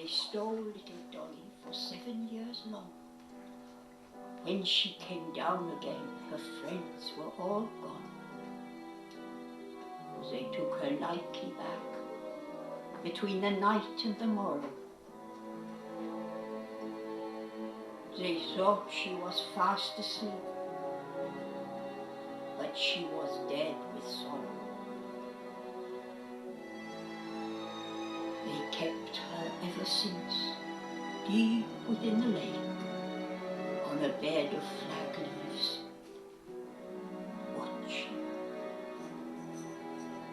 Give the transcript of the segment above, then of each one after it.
they stole little Dolly for 7 years long. When she came down again, her friends were all gone. They took her lightly back, between the night and the morrow. They thought she was fast asleep, but she was dead with sorrow. They kept her ever since, deep within the lake, on a bed of flag leaves, watching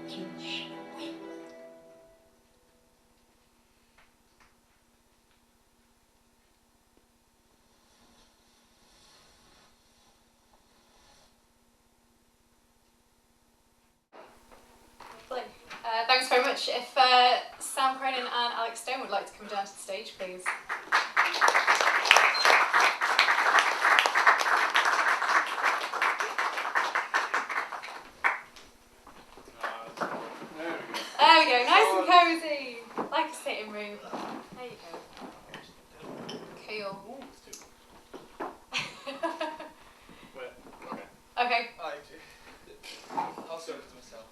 till she went. Lovely. Thanks very much. If Sam Cronin and Alex Stone would like to come down to the stage, please. There we go, nice and cosy, like a sitting room. There you go. Cool. Wait, okay. Okay. I'll show it to myself.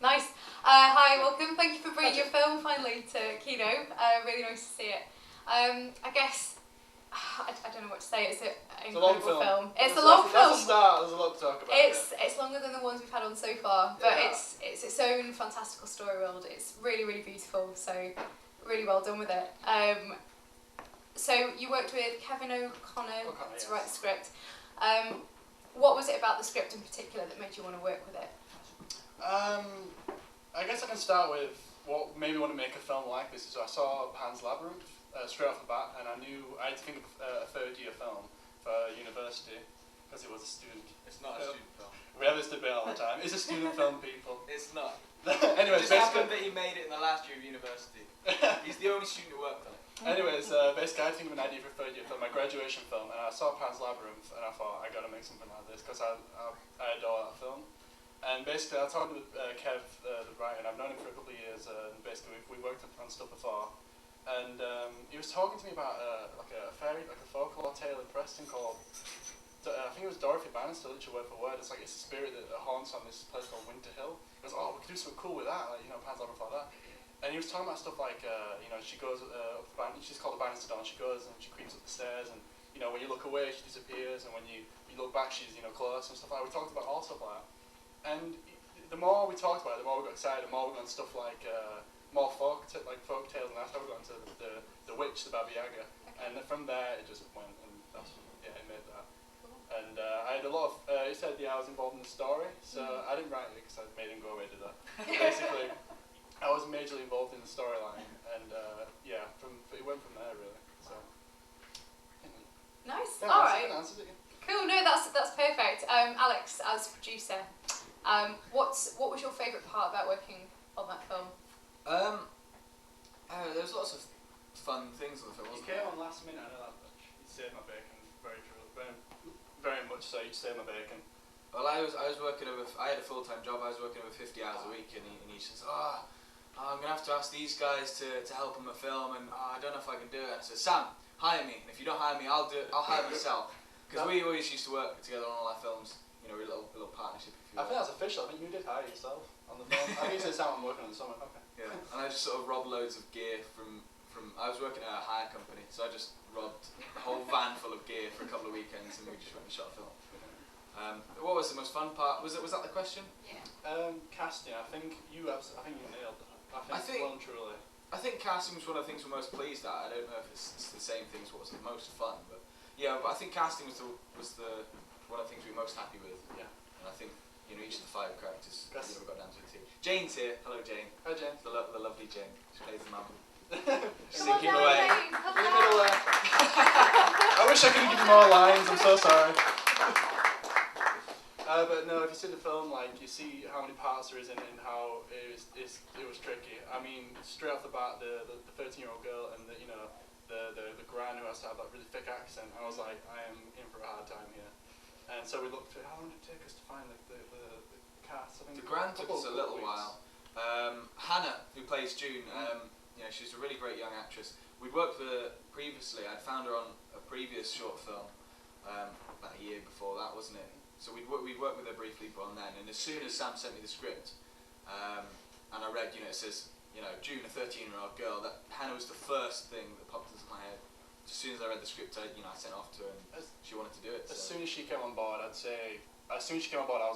Nice. Hi, welcome. Thank you for bringing your film finally to Kino. Really nice to see it. I guess I don't know what to say. It's an incredible film. It's a long film. That's a start. There's a lot to talk about. It's longer than the ones we've had on so far, but Yeah. it's its own fantastical story world. It's really, really beautiful. So really well done with it. So you worked with Kevin O'Connor to write the script. What was it about the script in particular that made you want to work with it? I guess I can start with what made me want to make a film like this. So I saw Pan's Labyrinth straight off the bat, and I knew I had to think of a third-year film for university because it was a student. It's not a student film. We have this debate all the time. It's a student film, people. It's not. Anyways, it just happened that he made it in the last year of university. He's the only student who worked on it. Anyways, basically I had to think of an idea for a third-year film, my graduation film, and I saw Pan's Labyrinth, and I thought I got to make something like this because I adore that film. And basically, I talked with Kev, the writer, and I've known him for a couple of years, and basically we worked on stuff before. And he was talking to me about like a folklore tale in Preston called, I think it was Dorothy Bannister, literally word for word. It's like it's a spirit that haunts on this place called Winter Hill. He goes, oh, we could do something cool with that, like, you know, Pan's Labyrinth like that. And he was talking about stuff like, you know, she goes up the she's called the Bannister Dawn. She goes and she creeps up the stairs, and you know, when you look away, she disappears, and when you look back, she's, you know, close and stuff like that. We talked about all stuff like that. And the more we talked about it, the more we got excited, the more we got into stuff like more folk tales, and that's how we got into the witch, the Yaga. Okay. And from there, it just went, and that's, yeah, it made that. Cool. And I had a lot of, he said, yeah, I was involved in the story, so I didn't write it because I made him go away to that. Basically, I was majorly involved in the storyline, and yeah, it went from there really. So. Nice. Yeah, All right. answered it. Cool. No, that's perfect. Alex, as producer, what was your favourite part about working on that film? There was lots of fun things on the film. You came on last minute, I know that much. You saved my bacon, very true. Very much so, you saved my bacon. Well, I was working I had a full-time job. I was working over 50 hours a week, and he says, I'm gonna have to ask these guys to help on the film, and I don't know if I can do it. And I said, Sam, hire me, and if you don't hire me, I'll do it. I'll hire myself. Because we always used to work together on all our films. You know, a little partnership. I think that's official. I think you did hire yourself on the film. I think you said, Sam, I'm working on the summer. Okay. Yeah, and I just sort of robbed loads of gear from. I was working at a hire company, so I just robbed a whole van full of gear for a couple of weekends, and we just went and shot a film. What was the most fun part? Was that the question? Yeah. Casting. I think you nailed it. I think well and truly. I think casting was one of the things we're most pleased at. I don't know if it's the same thing as what was the most fun, but yeah. But I think casting was the one of the things we were most happy with. Yeah. And I think, you know, each of the 5 characters we got down to a T. Jane's here. Hello, Jane. Hi, Jane. The lovely Jane. She plays the mum. Sinking away. I wish I could give you more lines. I'm so sorry. But no, if you see the film, like you see how many parts there is in it and how it was tricky. I mean, straight off the bat, the 13-year-old girl and the gran who has to have that really thick accent. I was like, I am in for a hard time here. And so we looked at how long did it take us to find the cast. I think the gran took us a little while. Hannah, who plays June, she's a really great young actress. We'd worked with her previously. I'd found her on a previous short film about a year before that, wasn't it? So we'd worked with her briefly on then, and as soon as Sam sent me the script, and I read, it says, June, a 13-year-old girl, that Hannah was the first thing that popped into my head. As soon as I read the script, I sent it off to her, and she wanted to do it. As soon as she came on board, I was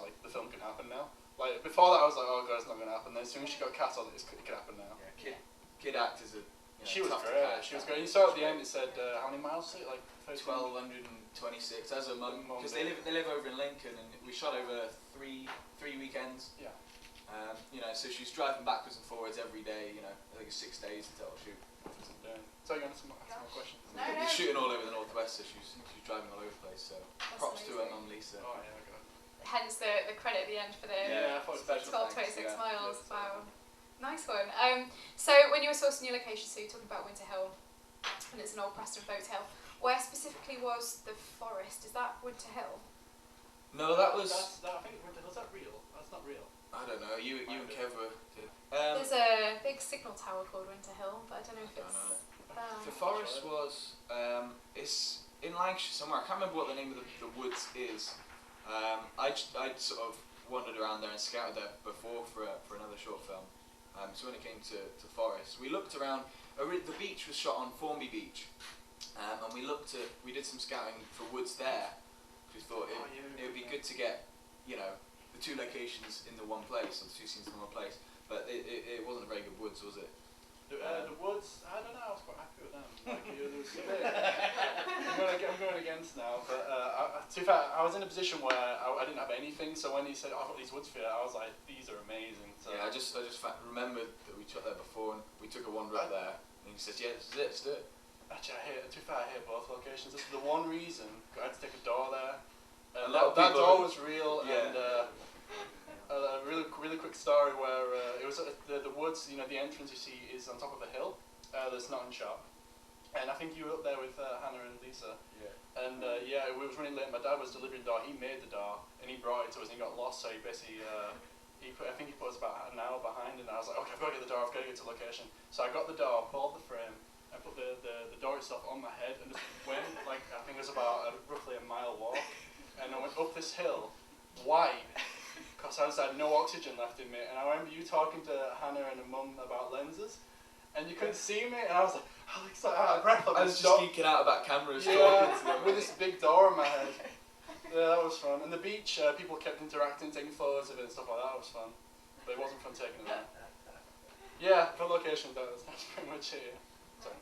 like, the film can happen now. Like, before that I was like, oh god, it's not going to happen. Then as soon as she got cast, I was like, it can happen now. Yeah, kid actors are, she was tough to great. cast. She was great. You saw at the end, it said, how many miles was it? Like 1226 as a mum, because they live over in Lincoln, and we shot over three weekends. Yeah. So she's driving backwards and forwards every day. I think it's 6 days in total shoot. So you want to ask more questions? No, We're shooting all over the northwest, so she's driving all over the place. So That's props to her amazing. mum, Lisa. Oh yeah, God. Hence the credit at the end for the Yeah, I thought it was special. 12, 26 miles. Wow. Nice one. So when you were sourcing your location, so you're talking about Winter Hill, and it's an old Preston hotel. Where specifically was the forest? Is that Winter Hill? No, that was. I think was that real? That's not real. I don't know. You and Kev were. There's a big signal tower called Winter Hill, but I don't know if it's. The forest was. It's in Lancashire somewhere. I can't remember what the name of the woods is. I sort of wandered around there and scouted there before for another short film. So when it came to forest, we looked around. The beach was shot on Formby Beach, and we did some scouting for woods there. We thought it would be good to get the two locations in the one place, or the two scenes in one place. But it wasn't a very good woods, was it? The woods, I don't know, I was quite happy with them. Like, I'm going against now, but to be fair, I was in a position where I didn't have anything, so when he said, oh, I've got these woods for you, I was like, these are amazing. So yeah, I just remembered that we shot there before, and we took a wander up there, and he said, yeah, this is it, let's do it. Actually, to be fair, I hate both locations. This is the one reason I had to take a door there. And that door was real, yeah. and a really quick story where it was the woods. The entrance you see is on top of a hill. That's not in shot, and I think you were up there with Hannah and Lisa. Yeah. And it was running late. My dad was delivering the door. He made the door, and he brought it to us. And he got lost, so he basically I think he put us about an hour behind. And I was like, okay, I've got to get the door. I've got to get to location. So I got the door, pulled the frame, and put the door itself on my head, and just went like I think it was about roughly a mile walk, and I went up this hill, wide. Because I just had no oxygen left in me, and I remember you talking to Hannah and her mum about lenses, and you couldn't see me, and I was like out of breath. I was just geeking out about cameras. Yeah, with this big door on my head. Yeah, that was fun. And the beach, people kept interacting, taking photos of it and stuff like that. That was fun, but it wasn't fun taking it out. Yeah, for location, that's pretty much it. Sorry.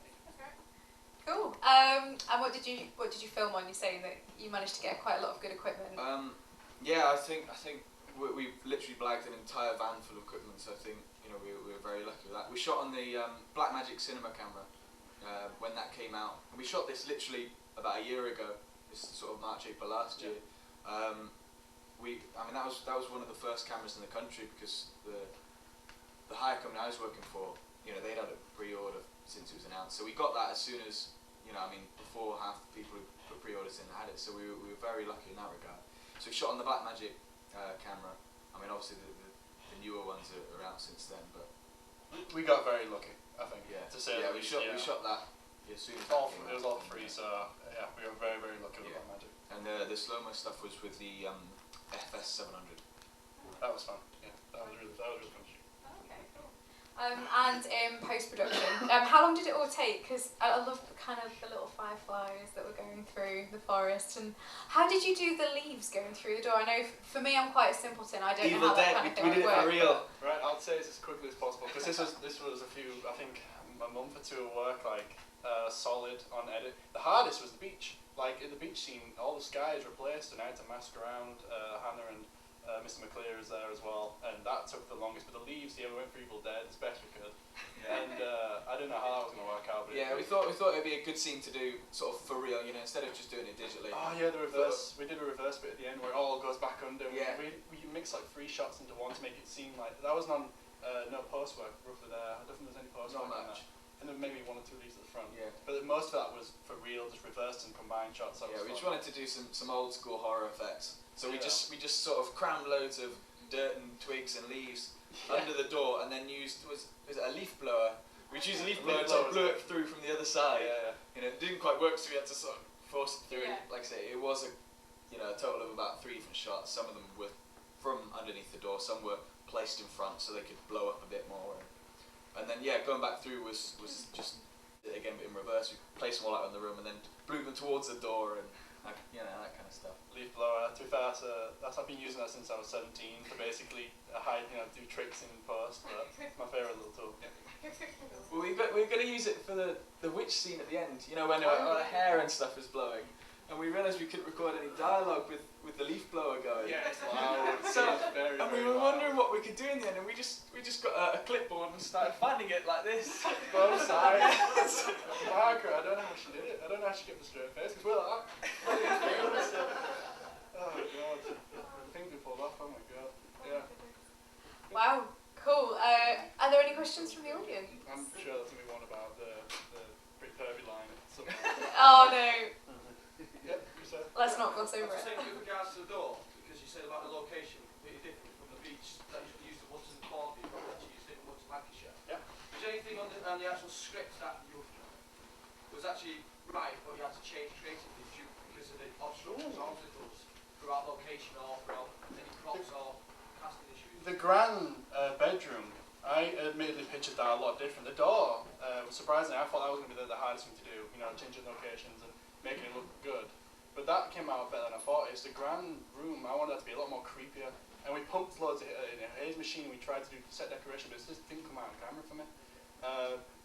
Cool. And what did you film on? You're saying that you managed to get quite a lot of good equipment. Yeah, I think we literally blagged an entire van full of equipment. So I think we were very lucky with that. We shot on the Blackmagic cinema camera when that came out. And we shot this literally about a year ago. This sort of March, April last year. That was one of the first cameras in the country, because the hire company I was working for, they'd had a pre-order since it was announced. So we got that as soon as before half the people who put pre-orders in had it. So we were very lucky in that regard. So we shot on the Blackmagic camera. Obviously the newer ones are out since then, but we got very lucky, I think. Yeah. To say we shot that as soon as it was all free. So yeah, we got very lucky with that magic. And the slow-mo stuff was with the FS700. That was fun. Yeah, that was really fun. Okay, cool. And in post-production, how long did it all take? Because I love kind of the little fireflies that were going through the forest. And how did you do the leaves going through the door? I know for me, I'm quite a simpleton. I don't know how that kind of thing we did would it work. for real. Right, I'll say this as quickly as possible, because this was a few, I think, a month or two of work, solid on edit. The hardest was the beach. Like in the beach scene, all the sky is replaced, and I had to mask around. Hannah and Mr. McClear is there as well, and that took the longest. But the leaves, we went for Evil Dead as best we could, and I didn't know how that was going to work out. But we thought it'd be a good scene to do sort of for real, instead of just doing it digitally. Oh yeah, the reverse. We did a reverse bit at the end where it all goes back under. Yeah. We mixed like 3 shots into one to make it seem like that was no post work roughly there. I don't think there's any post work. Not much. And then maybe 1 or 2 leaves at the front. Yeah. But most of that was for real, just reversed and combined shots. Yeah, we just wanted to do some old school horror effects. So we just sort of crammed loads of dirt and twigs and leaves under the door, and then used was it a leaf blower We used a leaf blower to blow it through from the other side. Yeah. You know, it didn't quite work, so we had to sort of force it through. Yeah. And like I say, it was a total of about 3 different shots. Some of them were from underneath the door, some were placed in front so they could blow up a bit more. And then going back through was just again in reverse. We placed them all out in the room and then blew them towards the door and that kind of stuff. Leaf blower. To be fair, I've been using that since I was 17 to basically hide, do tricks in post. But it's my favourite little tool. Well, we're going to use it for the witch scene at the end. You know, when our hair and stuff is blowing, and we realised we couldn't record any dialogue with the leaf blower going. Yeah, it's loud. And we were wondering what we could do in the end, and we just got a clipboard and started fanning it like this. Both sides. Margaret, I don't know how she did it. I don't know how she kept a straight face because we're like, oh god, the things we pulled off. Oh my god. Yeah. Wow, cool. Are there any questions from the audience? I'm sure there's gonna be one about the pretty pervy line. Oh no. Yep, you said. Let's not gloss over it. Saying with regards to the door, because you said about the location completely different from the beach that you used to Woods and Cornby, but actually used it in Woods, Lancashire. Yeah. Was there anything on the actual script that you was actually right, but you had to change creatively because of the obstructions or obstacles throughout location or throughout any props or casting issues? The grand bedroom, I admittedly pictured that a lot different. The door, surprisingly, I thought that was going to be the hardest thing to do, changing locations and making it look good. But that came out better than I thought. It's the grand room, I wanted that to be a lot more creepier. And we pumped loads in a haze machine, we tried to do set decoration, but it just didn't come out on camera for me.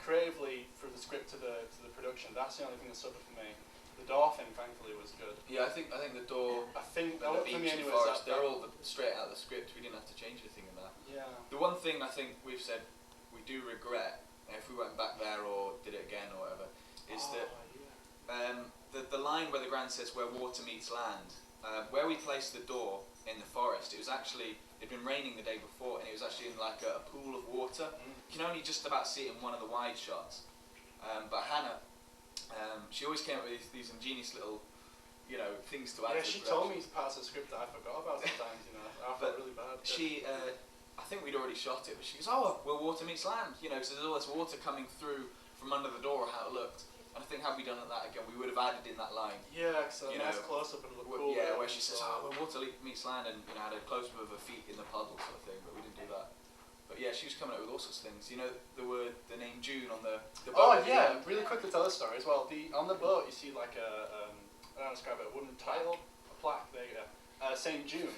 Creatively, through the script to the production, that's the only thing that suffered for me. The door thing, thankfully, was good. Yeah, I think the door, I think that the for me beach and anyway. forest, they're all straight out of the script. We didn't have to change anything in that. Yeah. The one thing I think we've said we do regret, if we went back there or did it again or whatever, is that the line where the Grand says where water meets land, where we placed the door in the forest, it'd been raining the day before and it was actually in like a pool of water. You can only just about see it in one of the wide shots. But Hannah, she always came up with these ingenious little, things to add. Yeah, she told me parts of the script that I forgot about sometimes, I felt really bad. She, I think we'd already shot it, but she goes, oh, where water meets land, so there's all this water coming through from under the door, how it looked. And I think had we done that again, we would have added in that line. Yeah, so a nice close-up and look cool. Yeah, where she says, oh, where water meets land, and had a close-up of her feet in the puddle sort of thing, but we didn't do that. But yeah, she was coming up with all sorts of things. There were the name June on the boat. Oh yeah, really quick to tell a story as well. On the boat you see like I don't know how to describe it, a wooden title, a plaque, there you go, saying June.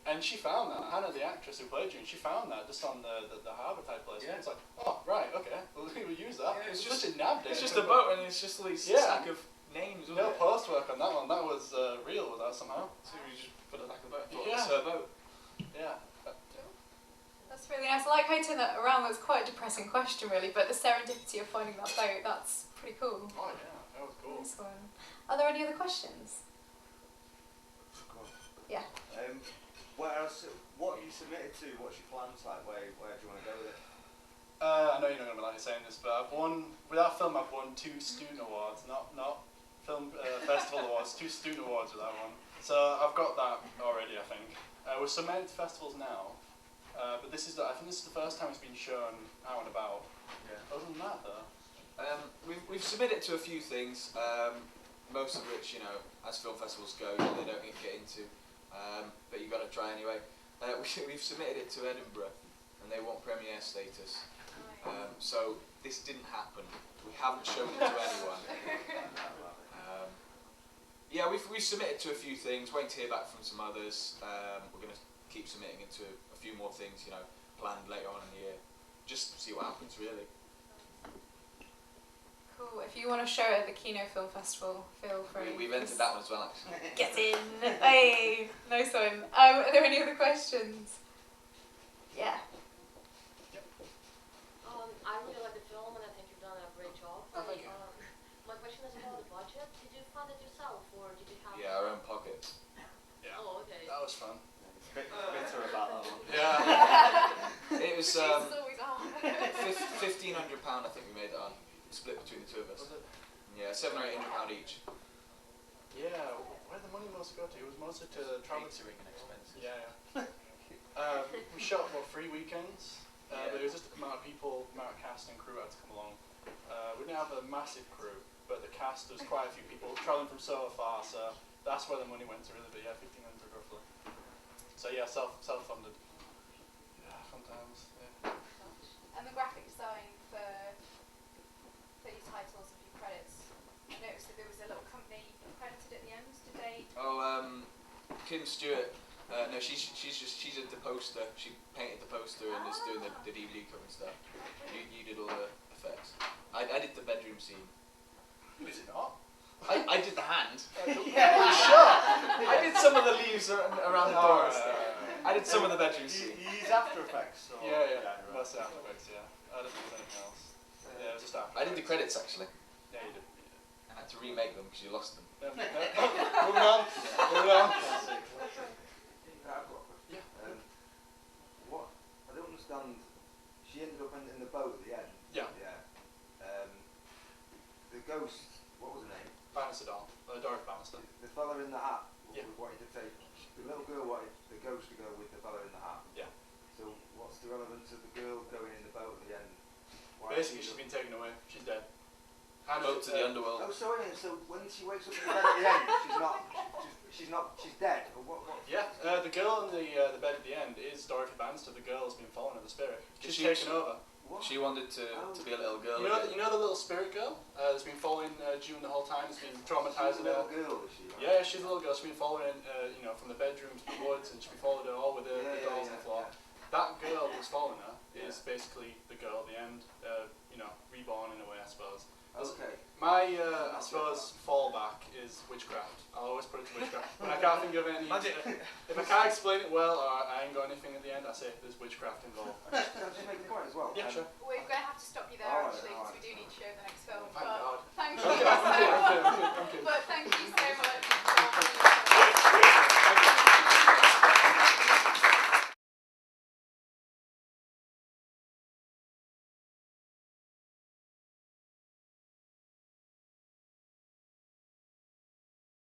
And she found that, Hannah, the actress who played June, she found that just on the harbour type place. Yeah. It's like, oh, right, okay, we'll use that. Yeah, it's just a nabbed it. It's just a boat and it's just all these stack of names. No post work on that one, that was real with that somehow. So we just put it back on the boat. Yeah. It's her boat. Yeah. That's really nice. I like how you turned that around. That's quite a depressing question, really, but the serendipity of finding that boat, that's pretty cool. Oh yeah, that was cool. Nice one. Are there any other questions? Yeah. What you submitted to, what's your plans like, where do you want to go with it? I know you're not going to like me saying this, but with that film I've won 2 student awards, not film festival awards, 2 student awards with that one. So I've got that already, I think. We're submitted to festivals now, but I think this is the first time it's been shown out and about. Yeah. Other than that though. We've submitted to a few things, most of which, as film festivals go, they don't get into. But you've got to try anyway. We've submitted it to Edinburgh, and they want premiere status. So this didn't happen. We haven't shown it to anyone. Yeah, we've submitted to a few things. Waiting to hear back from some others. We're going to keep submitting into a few more things, planned later on in the year. Just see what happens, really. Cool. If you want to show it at the Kino Film Festival, feel free. We've entered that one as well, actually. Get in. Hey, nice one. Are there any other questions? Yeah. I really like the film and I think you've done a great job. Oh, thank you. My question is about the budget. Did you fund it yourself or did you have... Yeah, our own pockets. Yeah. Oh, okay. That was fun. Bitter about that one. Yeah. It was She's always on. £1,500, I think we made it on. Split between the two of us. Was it? Yeah, £700 or £800 each. Yeah, where did the money mostly go to? It was mostly to travel. Catering and expenses. Yeah. We shot for 3 weekends, but it was just the amount of people, amount of cast and crew had to come along. massive crew, but the cast was quite a few people travelling from so far, so that's where the money went to really, but yeah, 1,500 roughly. So yeah, self-funded. Yeah, fun times, yeah. And the graphic design for your titles and your credits, I noticed that there was a little company credited at the end. Did they? Oh, Kim Stewart. No, she's did the poster. She painted the poster and is doing the DVD cover and stuff. You did all the effects. I did the bedroom scene. Is it not? I did the hand. Yeah, you sure? I did some of the leaves around the door and stuff. I did some of the bedroom scene. He's After Effects. So Yeah, right. mostly After Effects, yeah. I don't think there's anything else. Yeah, it was just After I did the Effects. credits actually. Yeah, you did. I had to remake them because you lost them. No, moving on. Moving on. I've got a question. What? I don't understand. She ended up in the boat at the end. Yeah. Yeah. The ghost. What was her name? Bannister Dawn. Dorothy Bannister. The fella in the hat. Yeah. Wanted to take. The little girl wanted the ghost to go with the fella in the hat. Yeah. So what's the relevance of the girl going in the boat at the end? Why Basically, she's been taken away. She's dead. Boat to the underworld. Oh, sorry. So when she wakes up in the bed at the end, she's dead. Or what? Yeah, the girl in the bed at the end is Dorothy Bannister. The girl's been following her, the spirit. She's taken over. What? She wanted to be a little girl. You know the little spirit girl that's been following June the whole time. Has been traumatizing She's a her. little girl, is she? Right? Yeah, she's a little girl. She's been following, from the bedroom to the woods, and she's been following her all with the dolls on the floor. That girl who's following her is basically the girl at the end. Reborn in a way, I suppose. Okay. My, I suppose, fallback is witchcraft. I'll always put it to witchcraft. When I can't think of any... if I can't explain it well, or I ain't got anything at the end, I say there's witchcraft involved. Can I just make a point as well? Yeah, sure. We're going to have to stop you there.